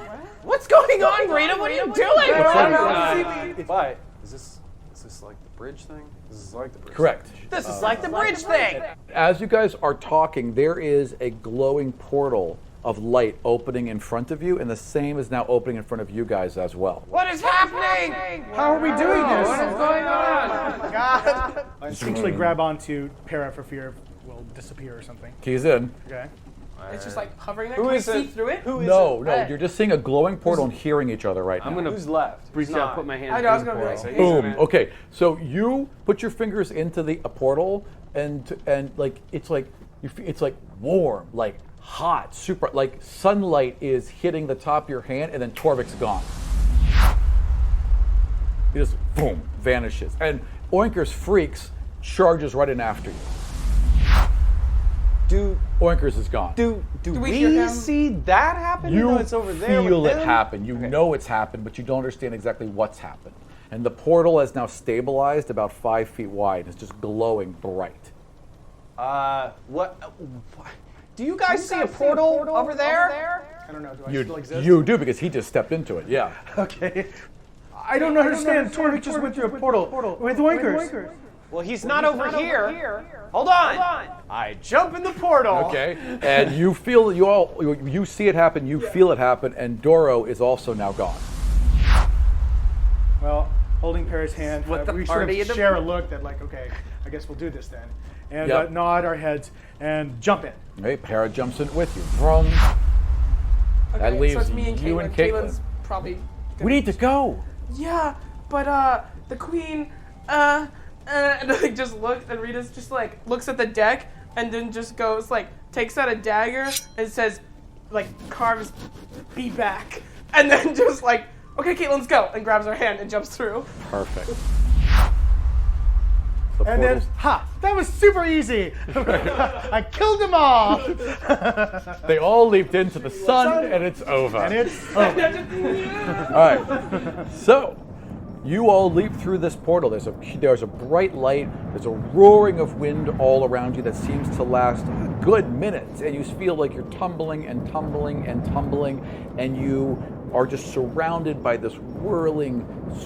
What's going on, Rina? What are you doing? But is this like the bridge thing? This is like the bridge. Correct. This is like the bridge thing. As you guys are talking, there is a glowing portal of light opening in front of you, and the same is now opening in front of you guys as well. What is happening? How are we doing this? What is going on? Oh my god. I instinctually grab onto Para for fear we'll disappear or something. Keys in. Okay. It's just like hovering there. Who Can we is see it? through it? Who is No, it? no, you're just seeing a glowing portal and hearing each other right now. I'm gonna Who's left? reach out, put my hands. I know, I was through the gonna be portal. like, Boom. Okay, so you put your fingers into the portal, and like it's like it's like warm, like hot, super, like sunlight is hitting the top of your hand, and then Torrvic's gone. He just boom vanishes, and Oinkers freaks charges right in after you. Oinkers is gone. Do we hear him? see that happen? You know it's over there feel with it them? happen. You know it's happened, but you don't understand exactly what's happened. And the portal has now stabilized about 5 feet wide. It's just glowing bright. What? Do you guys see a portal over there? I don't know. Do I still exist? You do, because he just stepped into it. Yeah. Okay. I don't understand. Torrvic just went through a portal with Oinkers. Well, he's not over here. Hold on. I jump in the portal. Okay. And you feel you see it happen. You feel it happen, and Dorro is also now gone. Well, holding Para's hand, What the we sort party of in the- share a look that like, okay, I guess we'll do this then, and Yep. nod our heads and jump in. Okay, Para jumps in with you. Vroom. Okay, That leaves so it's me and you Caitlyn. and Caitlyn. Caitlyn's probably. We need to go. Yeah, but the queen, and like just looks, and Rita's just like looks at the deck, and then just goes like takes out a dagger and says, like carves, "Be back," and then just like, okay, Caitlyn, let's go, and grabs her hand and jumps through. Perfect. And then, that was super easy. I killed them all. They all leaped into the sun, and it's over. And it's over. All right. So, you all leap through this portal. There's a bright light. There's a roaring of wind all around you that seems to last a good minute, and you feel like you're tumbling and tumbling and tumbling, and you are just surrounded by this whirling,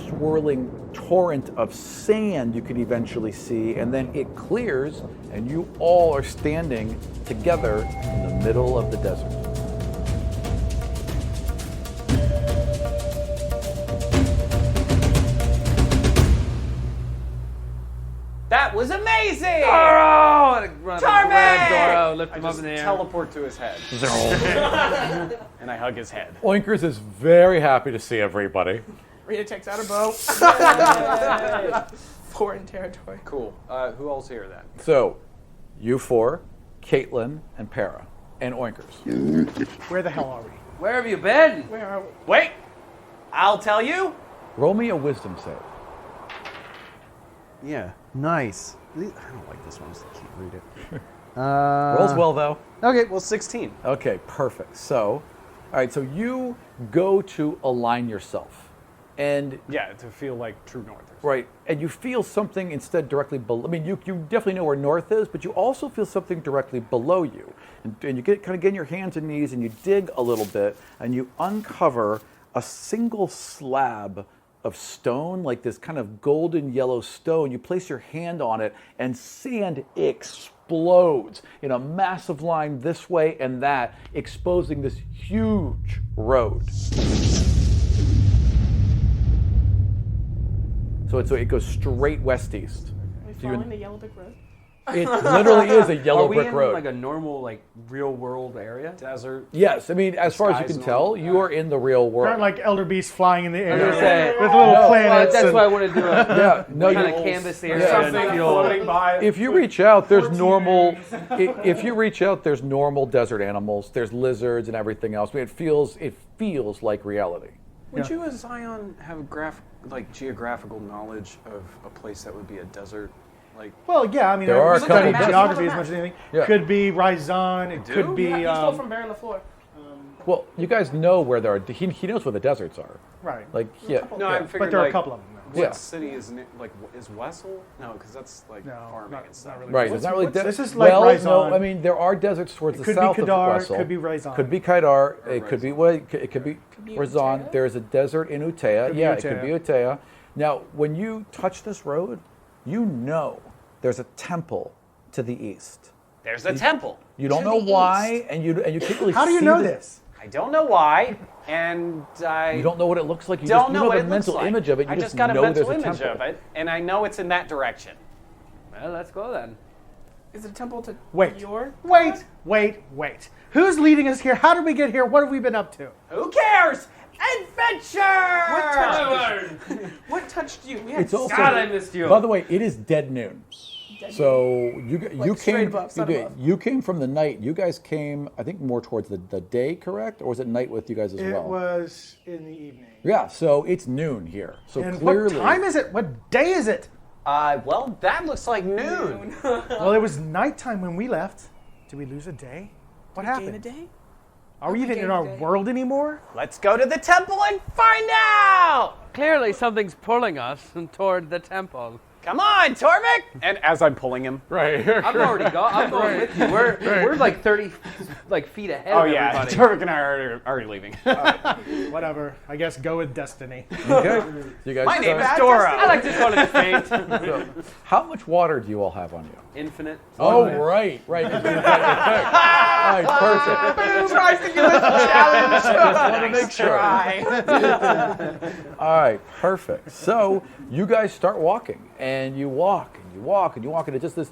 swirling torrent of sand you can eventually see, and then it clears, and you all are standing together in the middle of the desert. That was amazing! Dorro! Torrvic! Dorro, lift I him up just in the air. teleport to his head. And I hug his head. Oinkers is very happy to see everybody. Rita takes out a bow. Foreign territory. Cool. Who else here then? So, you four, Caitlyn and Para, and Oinkers. Where the hell are we? Where have you been? Where are we? Wait! I'll tell you. Roll me a wisdom save. Yeah, nice. I don't like this one, so I can't read it. Rolls well, though. Okay, well, 16. Okay, perfect. So, all right, so you go to align yourself. And Yeah, to feel like true north. right, and you feel something instead directly below. I mean, you definitely know where north is, but you also feel something directly below you. And you get on your hands and knees, and you dig a little bit, and you uncover a single slab of stone, like this kind of golden yellow stone. You place your hand on it, and sand explodes in a massive line this way and that, exposing this huge road. So it goes straight west-east. Are we following the yellow brick road? It literally is a yellow Are we brick in road. like a normal, like real world area? Desert. Yes, I mean, as far as you can tell, you are in the real world. Aren't like elder beasts flying in the air say, with little planets. That's and- why I want to do a Yeah, no, kind you- of canvas the Yeah. area. and Something feel- floating by. If you reach out, there's normal. If you reach out, there's normal desert animals. There's lizards and everything else. I mean, it feels like reality. Would you, as Xion, have geographical knowledge of a place that would be a desert? Like, Well, yeah, I mean, There are I a studied couple- geography as much as anything. Yeah. Could be Rhizon, it could be... You stole from Bear on the Floor. Well, you guys know where there are. He knows where the deserts are. Right. Like, yeah. No, I'm figuring, but there are like, a couple of them. What city is is Wessel? No, because that's like farming and stuff. Right, it's not really This is like well, Raison. no, I mean there are deserts towards the south Could be Kadar, of Wessel. could be Raison. Could be Kaidar. It could be it could be Raison. There's a desert in Utea. Yeah, it could be Utea. Now, when you touch this road, you know there's a temple to the east. There's a temple. You don't know why, and you can't really. How do you see know this? I don't know why, and I You don't know what it looks like. You don't just know you what have it a looks mental like. image of it. You I just just got a know mental there's a image temple. of it, and I know it's in that direction. Well, let's go then. Is it a temple to Wait. your? Wait. Who's leading us here? How did we get here? What have we been up to? Who cares? Adventure! What touched you? We had It's also, God, I missed you. By the way, it is dead noon. So you Like straight came above, sun above. you came from the night. You guys came, I think, more towards the day, correct? Or was it night with you guys as It well? was in the evening. Yeah, so it's noon here. So And clearly, what time is it? What day is it? Well, that looks like noon. Well, it was nighttime when we left. Did we lose a day? What happened? Gain a day? Are we even in our world anymore? Let's go to the temple and find out! Clearly, something's pulling us toward the temple. Come on, Torrvic! And as I'm pulling him. Right. I'm already going. I'm going with you. We're like 30 feet ahead of everybody. Torrvic and I are already leaving. Whatever. I guess go with destiny. Okay. You guys My name is start- Dorro. I like to call it fate. So, how much water do you all have on you? Infinite. Oh, right. All right, perfect. Boom tries to give us a challenge. Just want to make sure. All right, perfect. So you guys start walking, and you walk, and you walk, and you walk, and it's just this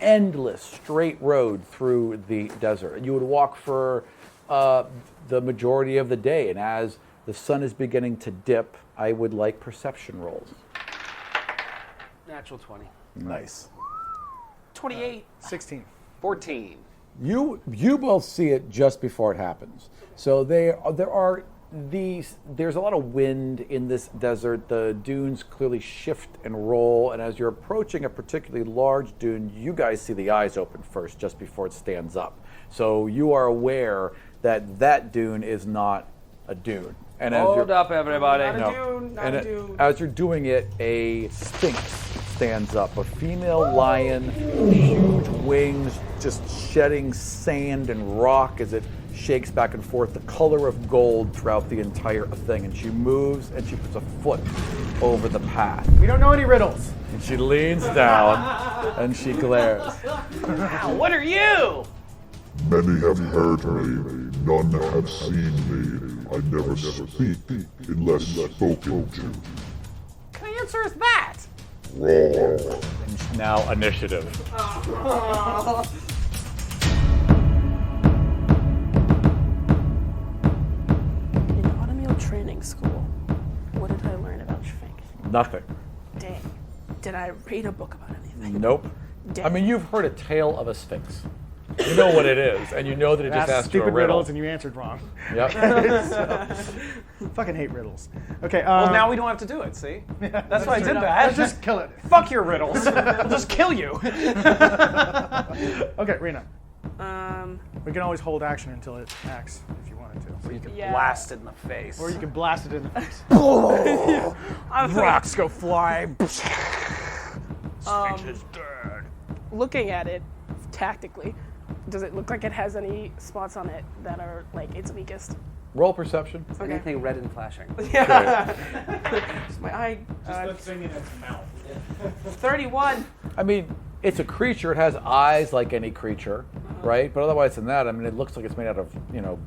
endless straight road through the desert. And you would walk for the majority of the day, and as the sun is beginning to dip, I would like perception rolls. Natural 20. Nice. 28. 16. 14. You both see it just before it happens. So there's a lot of wind in this desert. The dunes clearly shift and roll, and as you're approaching a particularly large dune, you guys see the eyes open first just before it stands up. So you are aware that that dune is not a dune. And Hold up, everybody. Not a dune, not a dune. as you're doing it, a sphinx stands up, a female lion, huge wings, just shedding sand and rock as it shakes back and forth, the color of gold throughout the entire thing. And she moves and she puts a foot over the path. We don't know any riddles. And she leans down and she glares. Wow, what are you? Many have heard me, none have seen me. I never speak unless spoken to. What kind of answer is that? Roar. Now initiative. In Automobile Training School, what did I learn about Sphinx? Nothing. Dang. Did I read a book about anything? Nope. I mean, you've heard a tale of a sphinx. You know what it is, and you know that it just asked you a stupid riddle. riddles and you answered wrong. Yep. Fucking hate riddles. Okay. Well, now we don't have to do it, see? That's why I did that. Let's just kill it. Fuck your riddles. I'll just kill you. Okay, Rina. Um, We can always hold action until it acts if you wanted to. Or you can Yeah. blast it in the face. Or you can blast it in the face. Rocks go fly. Looking at it tactically, does it look like it has any spots on it that are like its weakest? Roll perception. Okay. Anything red and flashing. Yeah. My eye. Just the thing in its mouth. 31. I mean, it's a creature. It has eyes like any creature, right? But otherwise than that, I mean, it looks like it's made out of,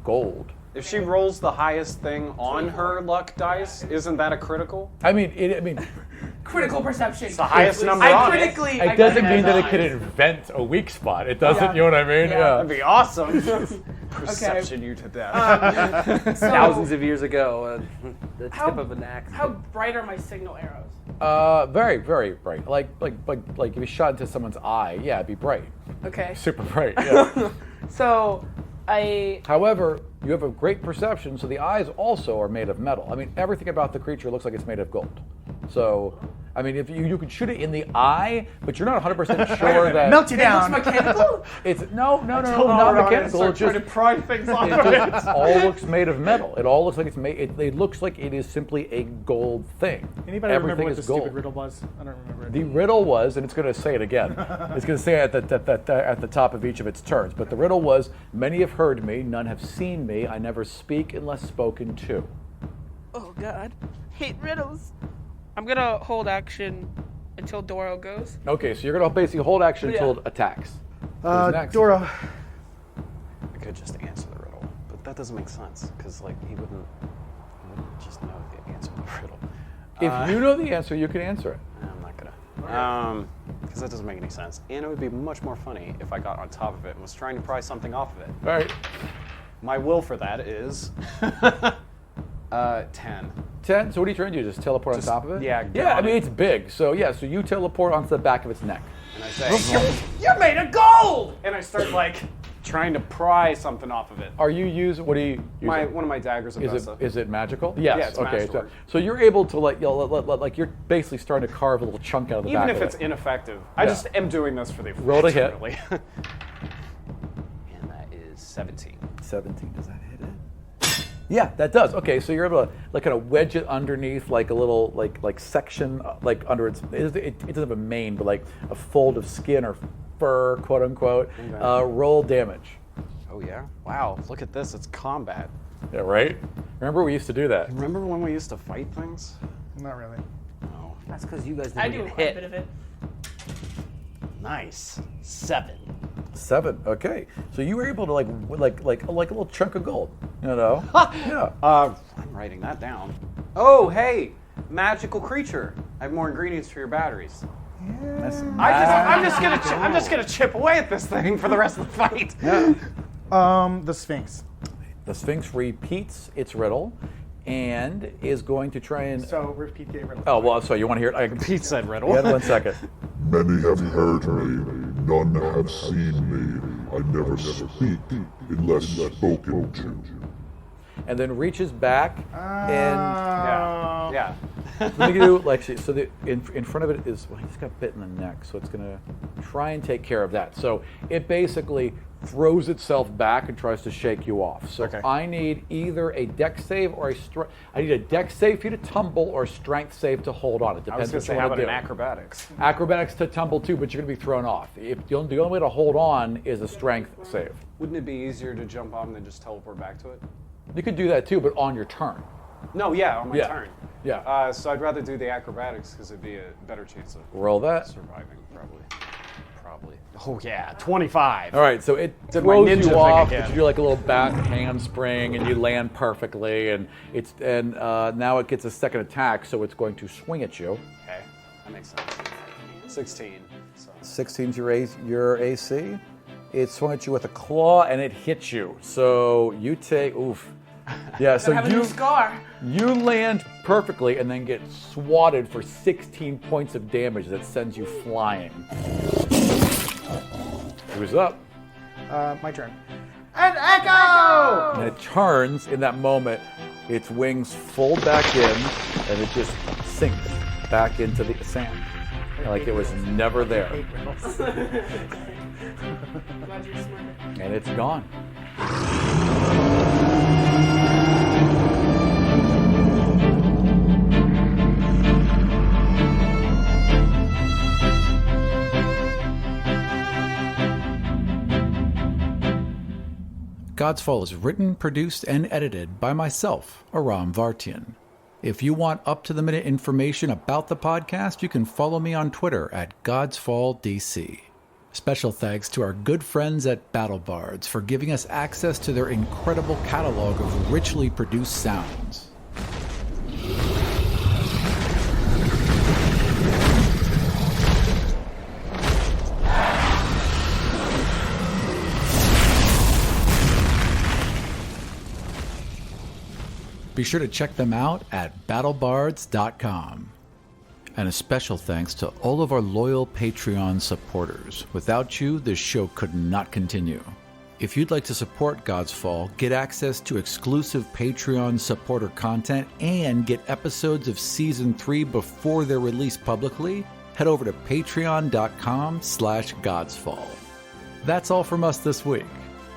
gold. If she rolls the highest thing on her luck dice, isn't that a critical? I mean, Critical perception. It's the highest number I on critically. it doesn't mean that it could invent a weak spot. It doesn't, Yeah. you know what I mean? Yeah. That'd be awesome. Perception you to death. Thousands of years ago, the tip of an axe. How bright are my signal arrows? Very, very bright. Like if you shot into someone's eye, yeah, it'd be bright. Okay. Super bright, yeah. So, However, you have a great perception, so the eyes also are made of metal. I mean, everything about the creature looks like it's made of gold. So, I mean, if you could shoot it in the eye, but you're not 100% sure that Melt you down. It's mechanical? it's no, not mechanical. It Trying to just, pry things off it of just it. all looks made of metal. It all looks like it's made. It looks like it is simply a gold thing. Anybody Everything remember what is the gold. stupid riddle was? I don't remember it. The riddle was, and it's going to say it again. It's going to say it at the top of each of its turns. But the riddle was: many have heard me, none have seen me. I never speak unless spoken to. Oh God, hate riddles. I'm gonna hold action until Dorro goes. Okay, so you're going to basically hold action Yeah. until it attacks. Who's next? Dorro. I could just answer the riddle, but that doesn't make sense because like he wouldn't just know the answer to the riddle. If you know the answer, you can answer it. I'm not gonna. Because that doesn't make any sense. And it would be much more funny if I got on top of it and was trying to pry something off of it. All right. My will for that is 10. 10. So what are you trying to do? Just teleport on top of it? Yeah. get Yeah, I on mean, it. it's big. So yeah, so you teleport onto the back of its neck. And I say, "You're made of gold!" And I start like trying to pry something off of it. Are you using, what do you use? One of my daggers of Vesa. Is it magical? Yes. Yeah, it's okay. masterwork. So you're able to like you're basically starting to carve a little chunk out of the Even back if of it's it. ineffective, I Yeah. just am doing this for the Roll to hit. Really. And that is 17. 17. Does that hit it? Yeah, that does. Okay, so you're able to like kind of wedge it underneath like a little like section like under its. It doesn't have a mane, but like a fold of skin or fur, quote unquote. Okay. Roll damage. Oh yeah! Wow, look at this. It's combat. Yeah, right. Remember we used to do that. Remember when we used to fight things? Not really. No. That's because you guys I didn't do get quite a hit. bit of it. Nice. 7. 7. Okay, so you were able to like a little chunk of gold. You know. Yeah. I'm writing that down. Oh hey, magical creature. I have more ingredients for your batteries. That's I'm just gonna chip away at this thing for the rest of the fight. Yeah. The Sphinx. The Sphinx repeats its riddle, and is going to try and. So repeat the riddle. Oh well, so you want to hear it? I Repeat said riddle. Yeah, 1 second. Many have heard me, none have seen me. I never speak unless spoken to. And then reaches back and Yeah. what you do, like so in front of it is well, he's got bit in the neck, so it's gonna try and take care of that. So it basically throws itself back and tries to shake you off. So Okay. I need either a dex save or I need a dex save for you to tumble or a strength save to hold on. It I was depends gonna what say you how want about to an do. acrobatics? Acrobatics to tumble too, but you're gonna be thrown off. If the only way to hold on is a strength save. Wouldn't it be easier to jump on than just teleport back to it? You could do that too, but on your turn. No, yeah, on my Yeah. turn. Yeah. So I'd rather do the acrobatics because it'd be a better chance of Roll that. surviving, probably. Oh yeah, 25. All right, so it Did my throws ninja you thing off, again. but you do like a little bat handspring, and you land perfectly, and now it gets a second attack, so it's going to swing at you. Okay, that makes sense. 16. So. 16's your AC. It swung at you with a claw, and it hits you. So you take oof. Yeah, so I have a new scar. you land perfectly, and then get swatted for 16 points of damage that sends you flying. Who's up? My turn. An echo! And it turns in that moment, its wings fold back in, and it just sinks back into the sand. Like it was never there. Glad you're smart. And it's gone. Godsfall is written, produced, and edited by myself, Aram Vartian. If you want up-to-the-minute information about the podcast, you can follow me on Twitter at GodsfallDC. Special thanks to our good friends at BattleBards for giving us access to their incredible catalog of richly produced sounds. Be sure to check them out at battlebards.com. And a special thanks to all of our loyal Patreon supporters. Without you, this show could not continue. If you'd like to support Godsfall, get access to exclusive Patreon supporter content, and get episodes of Season 3 before they're released publicly, head over to patreon.com/Godsfall. That's all from us this week.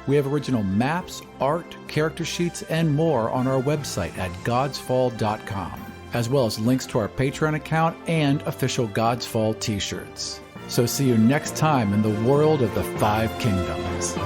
We have original maps, art, character sheets, and more on our website at godsfall.com, as well as links to our Patreon account and official Godsfall t-shirts. So see you next time in the world of the Five Kingdoms.